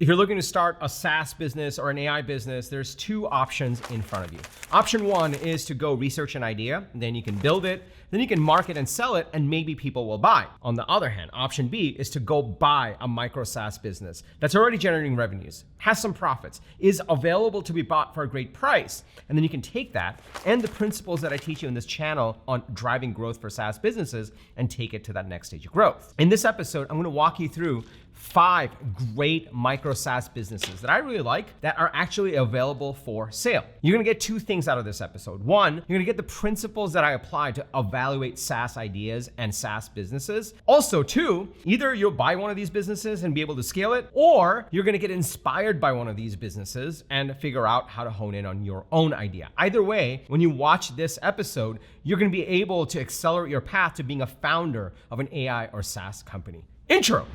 If you're looking to start a SaaS business or an AI business, there's two options in front of you. Option one is to go research an idea, then you can build it, then you can market and sell it, and maybe people will buy. On the other hand, option B is to go buy a micro SaaS business that's already generating revenues, has some profits, is available to be bought for a great price. And then you can take that and the principles that I teach you in this channel on driving growth for SaaS businesses and take it to that next stage of growth. In this episode, I'm gonna walk you through 5 great micro SaaS businesses that I really like that are actually available for sale. You're gonna get 2 things out of this episode. One, you're gonna get the principles that I apply to evaluate SaaS ideas and SaaS businesses. Also, 2, either you'll buy one of these businesses and be able to scale it, or you're gonna get inspired by one of these businesses and figure out how to hone in on your own idea. Either way, when you watch this episode, you're gonna be able to accelerate your path to being a founder of an AI or SaaS company. Intro.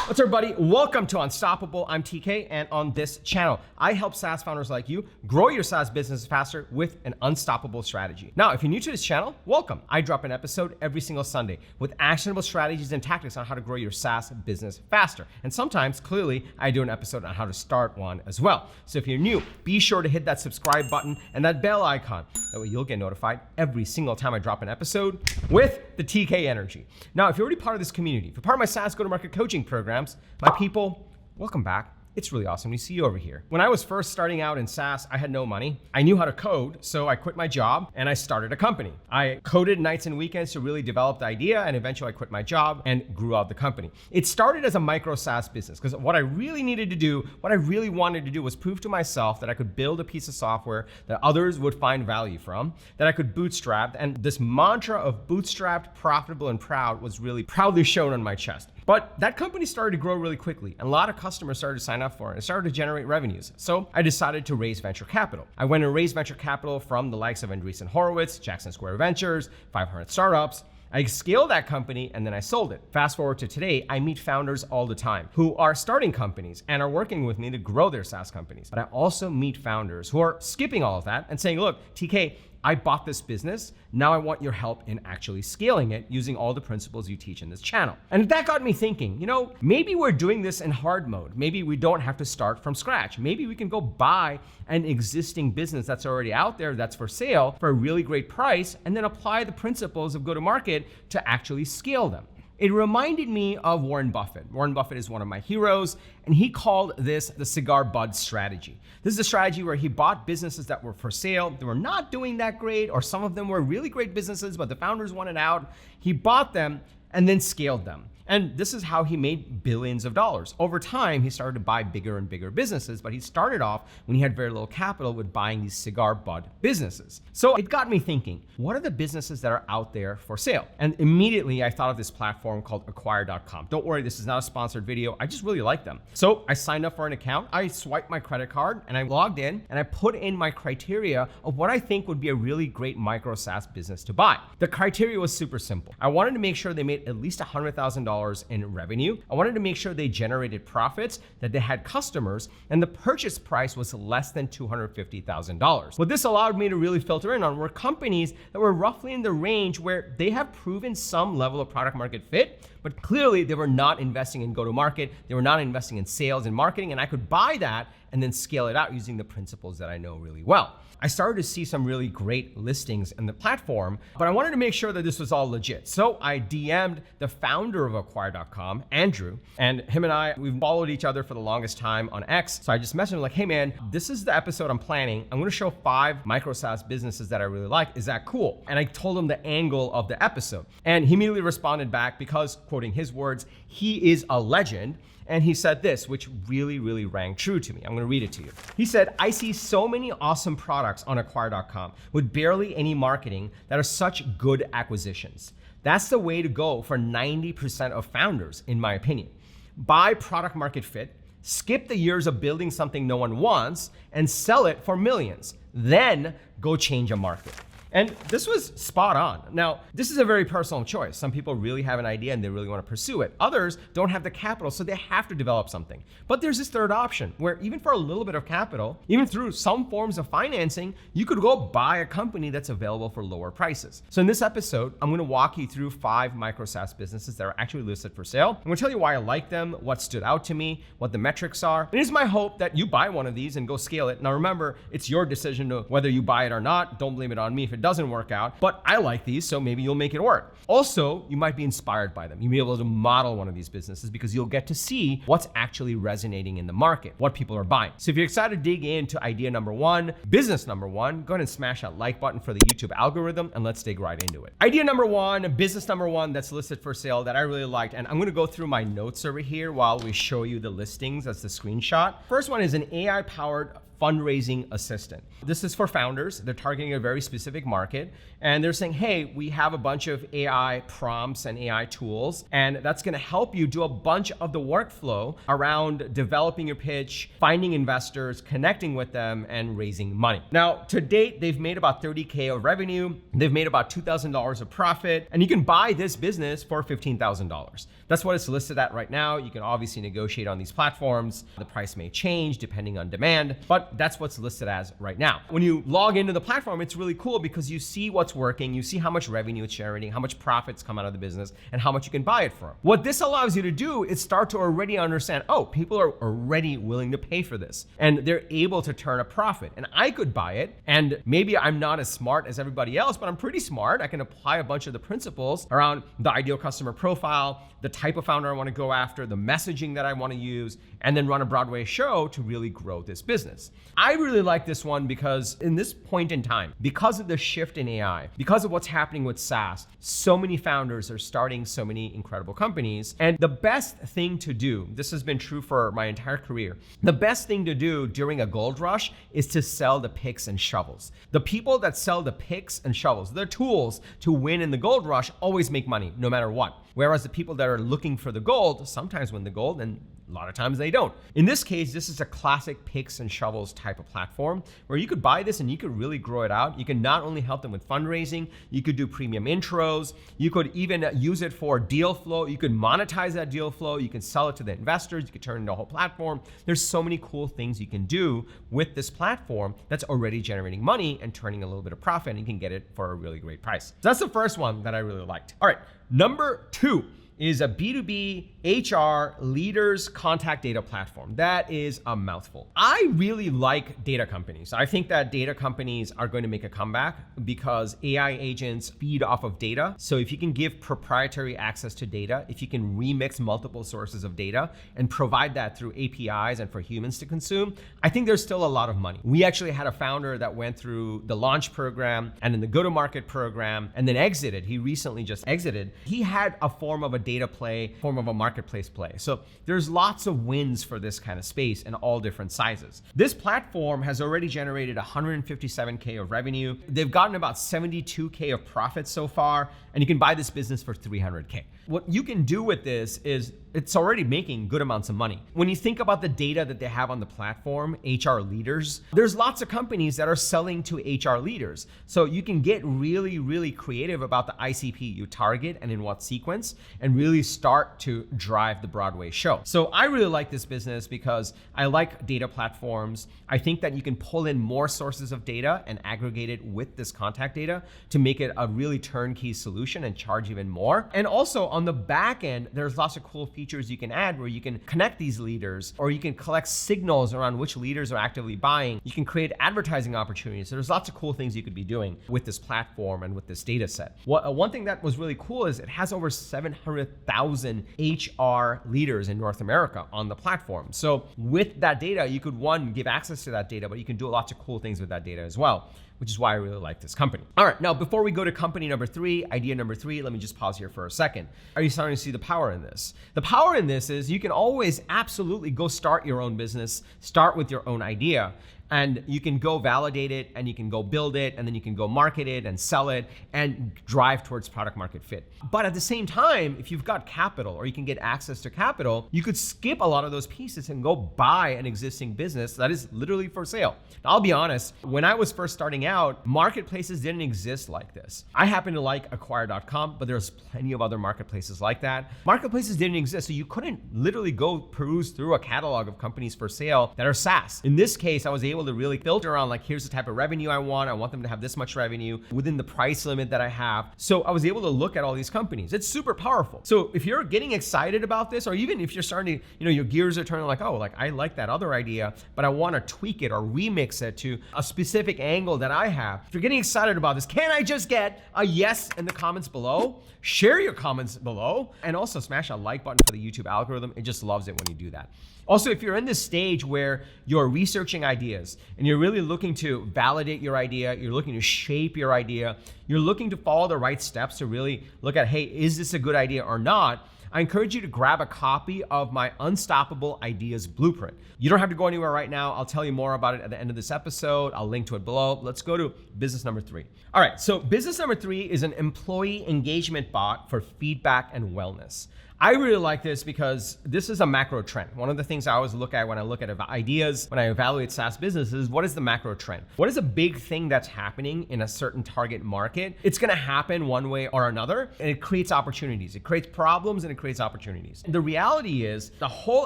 What's up, everybody? Welcome to Unstoppable. I'm TK, and on this channel, I help SaaS founders like you grow your SaaS business faster with an unstoppable strategy. Now, if you're new to this channel, welcome. I drop an episode every single Sunday with actionable strategies and tactics on how to grow your SaaS business faster. And sometimes, clearly, I do an episode on how to start one as well. So if you're new, be sure to hit that subscribe button and that bell icon. That way you'll get notified every single time I drop an episode with the TK energy. Now, if you're already part of this community, if you're part of my SaaS go-to-market coaching program, my people, welcome back. It's really awesome to see you over here. When I was first starting out in SaaS, I had no money. I knew how to code, so I quit my job and I started a company. I coded nights and weekends to really develop the idea, and eventually I quit my job and grew out the company. It started as a micro SaaS business because what I really needed to do, what I really wanted to do was prove to myself that I could build a piece of software that others would find value from, that I could bootstrap, and this mantra of bootstrapped, profitable, and proud was really proudly shown on my chest. But that company started to grow really quickly, and a lot of customers started to sign up for it and started to generate revenues. So I decided to raise venture capital. I went and raised venture capital from the likes of Andreessen Horowitz, Jackson Square Ventures, 500 Startups. I scaled that company and then I sold it. Fast forward to today, I meet founders all the time who are starting companies and are working with me to grow their SaaS companies. But I also meet founders who are skipping all of that and saying, look, TK, I bought this business. Now I want your help in actually scaling it using all the principles you teach in this channel. And that got me thinking, maybe we're doing this in hard mode. Maybe we don't have to start from scratch. Maybe we can go buy an existing business that's already out there that's for sale for a really great price and then apply the principles of go-to-market to actually scale them. It reminded me of Warren Buffett. Warren Buffett is one of my heroes, and he called this the cigar bud strategy. This is a strategy where he bought businesses that were for sale, they were not doing that great, or some of them were really great businesses, but the founders wanted out. He bought them and then scaled them. And this is how he made billions of dollars. Over time, he started to buy bigger and bigger businesses, but he started off when he had very little capital with buying these cigar bud businesses. So it got me thinking, what are the businesses that are out there for sale? And immediately I thought of this platform called acquire.com. Don't worry, this is not a sponsored video. I just really like them. So I signed up for an account, I swiped my credit card, and I logged in and I put in my criteria of what I think would be a really great micro SaaS business to buy. The criteria was super simple. I wanted to make sure they made at least $100,000 in revenue. I wanted to make sure they generated profits, that they had customers, and the purchase price was less than $250,000. What this allowed me to really filter in on were companies that were roughly in the range where they have proven some level of product market fit, but clearly they were not investing in go-to-market, they were not investing in sales and marketing, and I could buy that and then scale it out using the principles that I know really well. I started to see some really great listings in the platform, but I wanted to make sure that this was all legit. So I DM'd the founder of acquire.com, Andrew, and him and I, we've followed each other for the longest time on X. So I just messaged him like, hey man, this is the episode I'm planning. I'm gonna show 5 micro SaaS businesses that I really like. Is that cool? And I told him the angle of the episode. And he immediately responded back because, quoting his words, he is a legend. And he said this, which really, really rang true to me. I'm gonna read it to you. He said, I see so many awesome products on acquire.com with barely any marketing that are such good acquisitions. That's the way to go for 90% of founders, in my opinion. Buy product market fit, skip the years of building something no one wants, and sell it for millions. Then go change a market. And this was spot on. Now, this is a very personal choice. Some people really have an idea and they really want to pursue it. Others don't have the capital, so they have to develop something. But there's this third option where even for a little bit of capital, even through some forms of financing, you could go buy a company that's available for lower prices. So in this episode, I'm going to walk you through 5 micro SaaS businesses that are actually listed for sale. I'm going to tell you why I like them, what stood out to me, what the metrics are. It is my hope that you buy one of these and go scale it. Now remember, it's your decision to whether you buy it or not. Don't blame it on me if it doesn't work out, but I like these, so maybe you'll make it work. Also, you might be inspired by them. You'll be able to model one of these businesses because you'll get to see what's actually resonating in the market, what people are buying. So if you're excited to dig into idea number 1, business number 1, go ahead and smash that like button for the YouTube algorithm and let's dig right into it. Idea number 1, business number 1 that's listed for sale that I really liked, and I'm gonna go through my notes over here while we show you the listings. That's the screenshot. First one is an AI-powered fundraising assistant. This is for founders. They're targeting a very specific market and they're saying, hey, we have a bunch of AI prompts and AI tools, and that's going to help you do a bunch of the workflow around developing your pitch, finding investors, connecting with them, and raising money. Now, to date, they've made about $30K of revenue. They've made about $2,000 of profit, and you can buy this business for $15,000. That's what it's listed at right now. You can obviously negotiate on these platforms. The price may change depending on demand, but that's what's listed as right now. When you log into the platform, it's really cool because you see what's working, you see how much revenue it's generating, how much profits come out of the business, and how much you can buy it for. What this allows you to do is start to already understand, oh, people are already willing to pay for this, and they're able to turn a profit. And I could buy it, and maybe I'm not as smart as everybody else, but I'm pretty smart. I can apply a bunch of the principles around the ideal customer profile, the type of founder I want to go after, the messaging that I want to use, and then run a Broadway show to really grow this business. I really like this one because in this point in time, because of the shift in AI, because of what's happening with SaaS, so many founders are starting so many incredible companies. And the best thing to do, this has been true for my entire career, the best thing to do during a gold rush is to sell the picks and shovels. The people that sell the picks and shovels, the tools to win in the gold rush, always make money no matter what. Whereas the people that are looking for the gold sometimes win the gold, and a lot of times they don't. In this case, this is a classic picks and shovels type of platform where you could buy this and you could really grow it out. You can not only help them with fundraising, you could do premium intros, you could even use it for deal flow, you could monetize that deal flow, you can sell it to the investors, you could turn it into a whole platform. There's so many cool things you can do with this platform that's already generating money and turning a little bit of profit, and you can get it for a really great price. So that's the first one that I really liked. All right, number 2 is a B2B HR leaders contact data platform. That is a mouthful. I really like data companies. I think that data companies are going to make a comeback because AI agents feed off of data. So if you can give proprietary access to data, if you can remix multiple sources of data and provide that through APIs and for humans to consume, I think there's still a lot of money. We actually had a founder that went through the launch program and then the go-to-market program and then exited. He recently just exited. He had a form of a data play, form of a marketplace play. So there's lots of wins for this kind of space in all different sizes. This platform has already generated 157K of revenue. They've gotten about 72K of profits so far, and you can buy this business for 300K. What you can do with this is it's already making good amounts of money. When you think about the data that they have on the platform, HR leaders, there's lots of companies that are selling to HR leaders. So you can get really, really creative about the ICP you target and in what sequence, and really start to drive the Broadway show. So I really like this business because I like data platforms. I think that you can pull in more sources of data and aggregate it with this contact data to make it a really turnkey solution and charge even more. And also on the back end, there's lots of cool features you can add where you can connect these leaders, or you can collect signals around which leaders are actively buying. You can create advertising opportunities. So there's lots of cool things you could be doing with this platform and with this data set. One thing that was really cool is it has over 700,000 HR leaders in North America on the platform. So with that data, you could, one, give access to that data, but you can do lots of cool things with that data as well, which is why I really like this company. All right, now before we go to company number 3, idea number 3, let me just pause here for a second. Are you starting to see the power in this? The power in this is you can always absolutely go start your own business, start with your own idea, and you can go validate it, and you can go build it, and then you can go market it and sell it and drive towards product market fit. But at the same time, if you've got capital or you can get access to capital, you could skip a lot of those pieces and go buy an existing business that is literally for sale. Now, I'll be honest, when I was first starting out, marketplaces didn't exist like this. I happen to like acquire.com, but there's plenty of other marketplaces like that. Marketplaces didn't exist, so you couldn't literally go peruse through a catalog of companies for sale that are SaaS. In this case, I was able to really filter on like, here's the type of revenue I want. I want them to have this much revenue within the price limit that I have. So I was able to look at all these companies. It's super powerful. So if you're getting excited about this, or even if you're starting to, your gears are turning like, oh, like I like that other idea, but I want to tweak it or remix it to a specific angle that I have. If you're getting excited about this, can I just get a yes in the comments below? Share your comments below, and also smash a like button for the YouTube algorithm. It just loves it when you do that. Also, if you're in this stage where you're researching ideas and you're really looking to validate your idea, you're looking to shape your idea, you're looking to follow the right steps to really look at, hey, is this a good idea or not? I encourage you to grab a copy of my Unstoppable Ideas Blueprint. You don't have to go anywhere right now. I'll tell you more about it at the end of this episode. I'll link to it below. Let's go to business number 3. All right, so business number 3 is an employee engagement bot for feedback and wellness. I really like this because this is a macro trend. One of the things I always look at when I look at ideas, when I evaluate SaaS businesses, what is the macro trend? What is a big thing that's happening in a certain target market? It's gonna happen one way or another, and it creates opportunities. It creates problems and it creates opportunities. The reality is the whole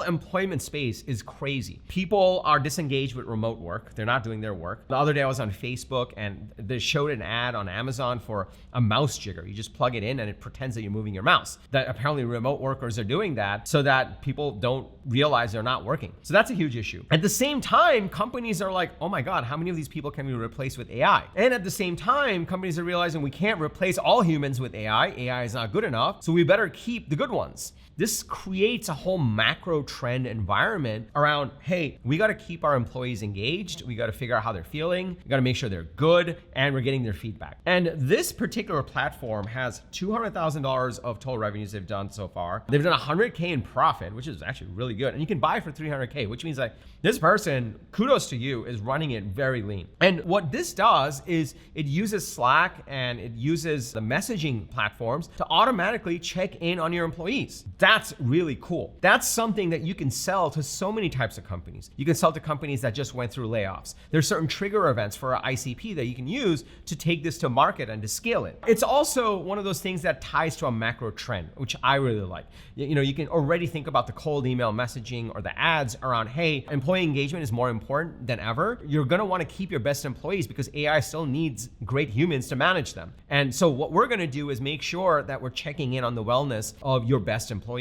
employment space is crazy. People are disengaged with remote work. They're not doing their work. The other day I was on Facebook and they showed an ad on Amazon for a mouse jigger. You just plug it in and it pretends that you're moving your mouse. That apparently remote workers are doing that so that people don't realize they're not working. So that's a huge issue. At the same time, companies are like, oh my God, how many of these people can we replace with AI? And at the same time, companies are realizing we can't replace all humans with AI. AI is not good enough, so we better keep the good ones. This creates a whole macro trend environment around, hey, we got to keep our employees engaged. We got to figure out how they're feeling. We got to make sure they're good and we're getting their feedback. And this particular platform has $200,000 of total revenues they've done so far. They've done $100K in profit, which is actually really good. And you can buy for $300K, which means like this person, kudos to you, is running it very lean. And what this does is it uses Slack and it uses the messaging platforms to automatically check in on your employees. That's really cool. That's something that you can sell to so many types of companies. You can sell to companies that just went through layoffs. There's certain trigger events for an ICP that you can use to take this to market and to scale it. It's also one of those things that ties to a macro trend, which I really like. You can already think about the cold email messaging or the ads around, hey, employee engagement is more important than ever. You're gonna wanna keep your best employees because AI still needs great humans to manage them. And so what we're gonna do is make sure that we're checking in on the wellness of your best employees.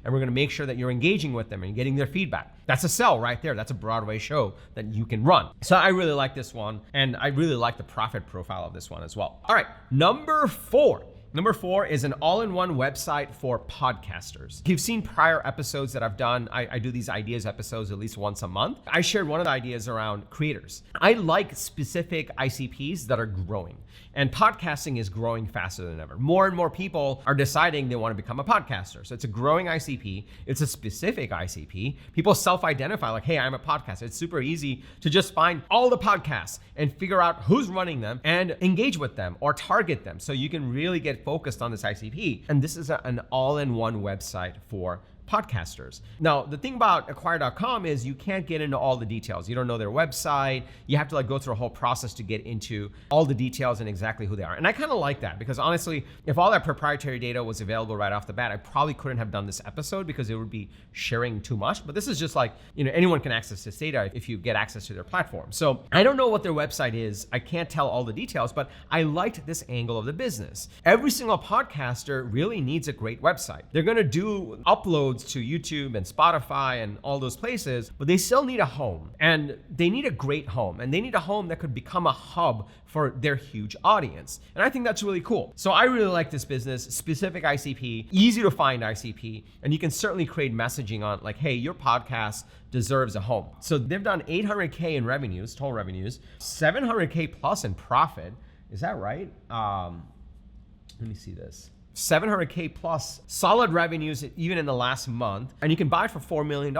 And we're gonna make sure that you're engaging with them and getting their feedback. That's a sell right there. That's a Broadway show that you can run. So I really like this one, and I really like the profit profile of this one as well. All right, number 4. Number 4 is an all-in-one website for podcasters. If you've seen prior episodes that I've done, I do these ideas episodes at least once a month. I shared one of the ideas around creators. I like specific ICPs that are growing, and podcasting is growing faster than ever. More and more people are deciding they want to become a podcaster. So it's a growing ICP. It's a specific ICP. People self-identify like, hey, I'm a podcaster. It's super easy to just find all the podcasts and figure out who's running them and engage with them or target them. So you can really get focused on this ICP. And this is an all-in-one website for podcasters. Now, the thing about acquire.com is you can't get into all the details. You don't know their website. You have to go through a whole process to get into all the details and exactly who they are. And I kind of like that because honestly, if all that proprietary data was available right off the bat, I probably couldn't have done this episode because it would be sharing too much. But this is just like, anyone can access this data if you get access to their platform. So I don't know what their website is. I can't tell all the details, but I liked this angle of the business. Every single podcaster really needs a great website. They're going to do uploads to YouTube and Spotify and all those places, but they still need a home, and they need a great home, and they need a home that could become a hub for their huge audience. And I think that's really cool. So I really like this business, specific ICP, easy to find ICP, and you can certainly create messaging on like, hey, your podcast deserves a home. So they've done 800K in revenues, total revenues, 700K plus in profit. Is that right? Let me see this. 700K plus solid revenues even in the last month, and you can buy it for $4 million.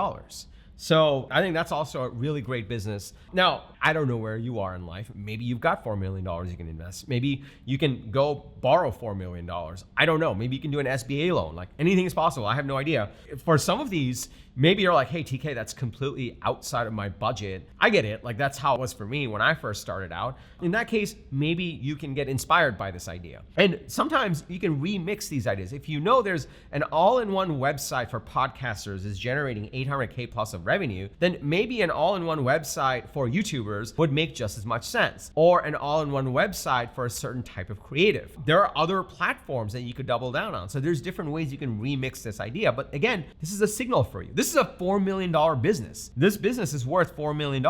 So I think that's also a really great business. Now, I don't know where you are in life. Maybe you've got $4 million you can invest. Maybe you can go borrow $4 million. I don't know. Maybe you can do an SBA loan. Like anything is possible. I have no idea. For some of these, maybe you're like, hey, TK, that's completely outside of my budget. I get it. Like that's how it was for me when I first started out. In that case, maybe you can get inspired by this idea. And sometimes you can remix these ideas. If you know there's an all-in-one website for podcasters is generating 800K plus of revenue, then maybe an all-in-one website for YouTubers would make just as much sense. Or an all-in-one website for a certain type of creative. There are other platforms that you could double down on. So there's different ways you can remix this idea. But again, this is a signal for you. This is a $4 million business. This business is worth $4 million,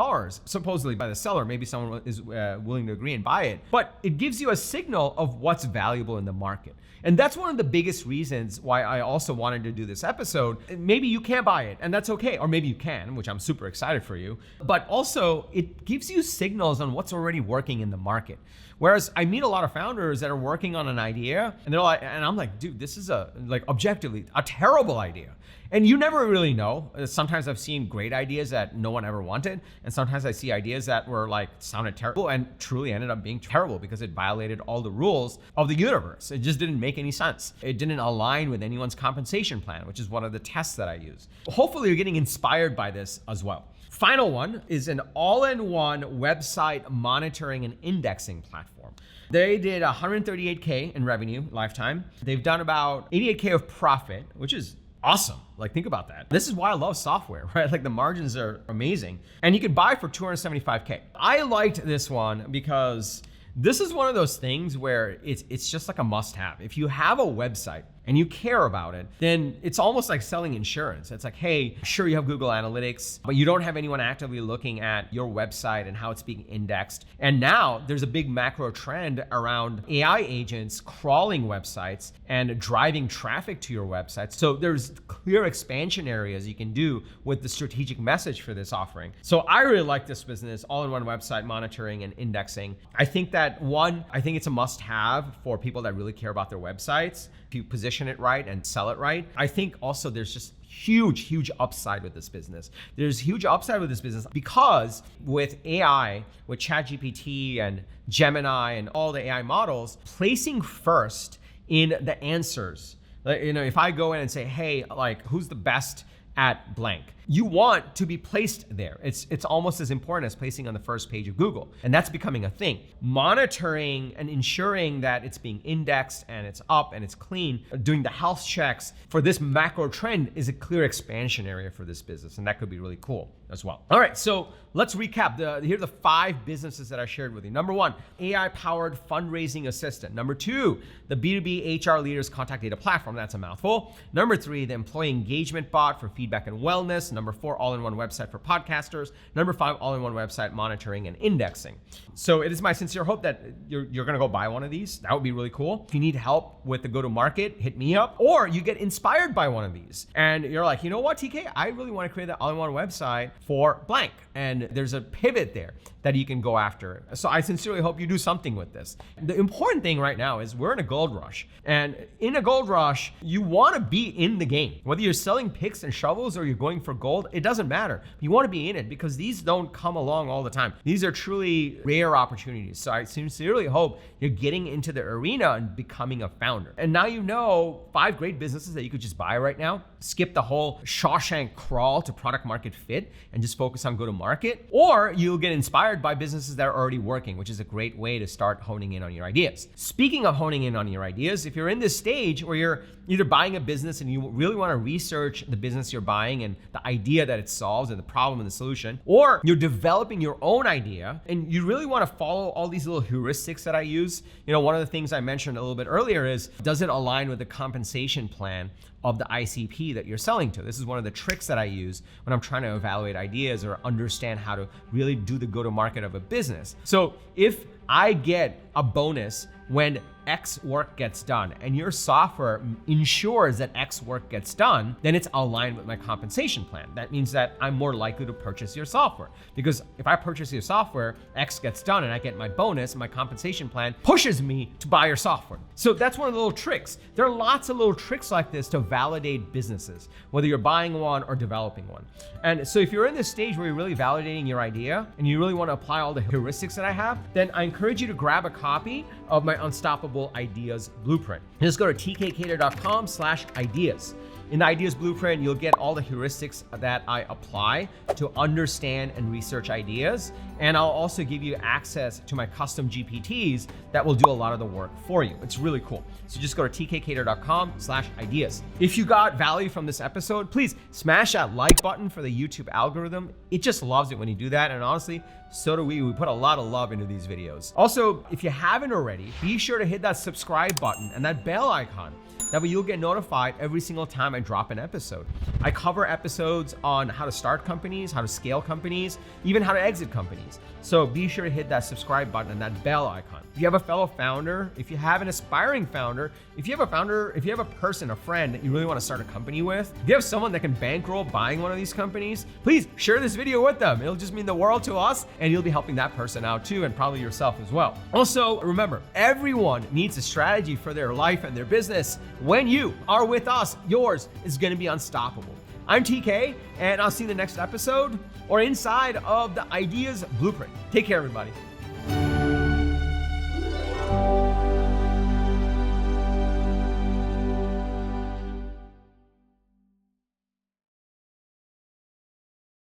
supposedly by the seller. Maybe someone is willing to agree and buy it. But it gives you a signal of what's valuable in the market. And that's one of the biggest reasons why I also wanted to do this episode. Maybe you can't buy it, and that's okay. Or maybe you can, which I'm super excited for you. But also, it gives you signals on what's already working in the market. Whereas I meet a lot of founders that are working on an idea, and they're like, and I'm like, dude, this is objectively a terrible idea. And you never really know. Sometimes I've seen great ideas that no one ever wanted. And sometimes I see ideas that were sounded terrible and truly ended up being terrible because it violated all the rules of the universe. It just didn't make any sense. It didn't align with anyone's compensation plan, which is one of the tests that I use. Hopefully you're getting inspired by this as well. Final one is an all-in-one website monitoring and indexing platform. They did 138K in revenue lifetime. They've done about 88K of profit, which is awesome. Like think about that. This is why I love software, right? Like the margins are amazing. And you can buy for 275K. I liked this one because this is one of those things where it's just like a must-have. If you have a website and you care about it, then it's almost like selling insurance. It's like, hey, sure you have Google Analytics, but you don't have anyone actively looking at your website and how it's being indexed. And now there's a big macro trend around AI agents crawling websites and driving traffic to your website. So there's clear expansion areas you can do with the strategic message for this offering. So I really like this business, all-in-one website monitoring and indexing. I think it's a must-have for people that really care about their websites. If you position it right and sell it right. I think also there's just huge upside with this business. There's huge upside with this business because with AI, with ChatGPT and Gemini and all the AI models, placing first in the answers. If I go in and say, hey, who's the best at blank? You want to be placed there. It's almost as important as placing on the first page of Google. And that's becoming a thing. Monitoring and ensuring that it's being indexed and it's up and it's clean, doing the health checks for this macro trend is a clear expansion area for this business. And that could be really cool as well. All right, so let's recap. Here are the 5 businesses that I shared with you. Number 1, AI-powered fundraising assistant. Number 2, the B2B HR leaders contact data platform. That's a mouthful. Number 3, the employee engagement bot for feedback and wellness. Number 4, all-in-one website for podcasters. Number 5, all-in-one website monitoring and indexing. So it is my sincere hope that you're going to go buy one of these. That would be really cool. If you need help with the go-to-market, hit me up. Or you get inspired by one of these and you're like, you know what, TK, I really want to create that all-in-one website for blank. And there's a pivot there that you can go after. So I sincerely hope you do something with this. The important thing right now is we're in a gold rush. And in a gold rush, you want to be in the game. Whether you're selling picks and shovels or you're going for gold, it doesn't matter. You want to be in it because these don't come along all the time. These are truly rare opportunities. So I sincerely hope you're getting into the arena and becoming a founder. And now you know 5 great businesses that you could just buy right now. Skip the whole Shawshank crawl to product market fit and just focus on go-to-market. Or you'll get inspired by businesses that are already working, which is a great way to start honing in on your ideas. Speaking of honing in on your ideas, if you're in this stage where you're either buying a business and you really want to research the business you're buying and the idea that it solves and the problem and the solution, or you're developing your own idea and you really want to follow all these little heuristics that I use. One of the things I mentioned a little bit earlier is, does it align with the compensation plan of the ICP that you're selling to? This is one of the tricks that I use when I'm trying to evaluate ideas or understand how to really do the go-to-market of a business. So if I get a bonus when X work gets done, and your software ensures that X work gets done, then it's aligned with my compensation plan. That means that I'm more likely to purchase your software, because if I purchase your software, X gets done and I get my bonus, and my compensation plan pushes me to buy your software. So that's one of the little tricks. There are lots of little tricks like this to validate businesses, whether you're buying one or developing one. And so if you're in this stage where you're really validating your idea and you really want to apply all the heuristics that I have, then I encourage you to grab a copy of my Unstoppable Ideas Blueprint. Just go to tkkader.com/ideas. In the Ideas Blueprint, you'll get all the heuristics that I apply to understand and research ideas. And I'll also give you access to my custom GPTs that will do a lot of the work for you. It's really cool. So just go to tkkader.com/ideas. If you got value from this episode, please smash that like button for the YouTube algorithm. It just loves it when you do that. And honestly, so do we. We put a lot of love into these videos. Also, if you haven't already, be sure to hit that subscribe button and that bell icon. That way you'll get notified every single time I drop an episode. I cover episodes on how to start companies, how to scale companies, even how to exit companies. So be sure to hit that subscribe button and that bell icon. If you have a fellow founder, if you have an aspiring founder, if you have a person, a friend that you really want to start a company with, if you have someone that can bankroll buying one of these companies, please share this video with them. It'll just mean the world to us, and you'll be helping that person out too, and probably yourself as well. Also, remember, everyone needs a strategy for their life and their business. When you are with us, yours is going to be unstoppable. I'm TK, and I'll see you in the next episode or inside of the Ideas Blueprint. Take care, everybody.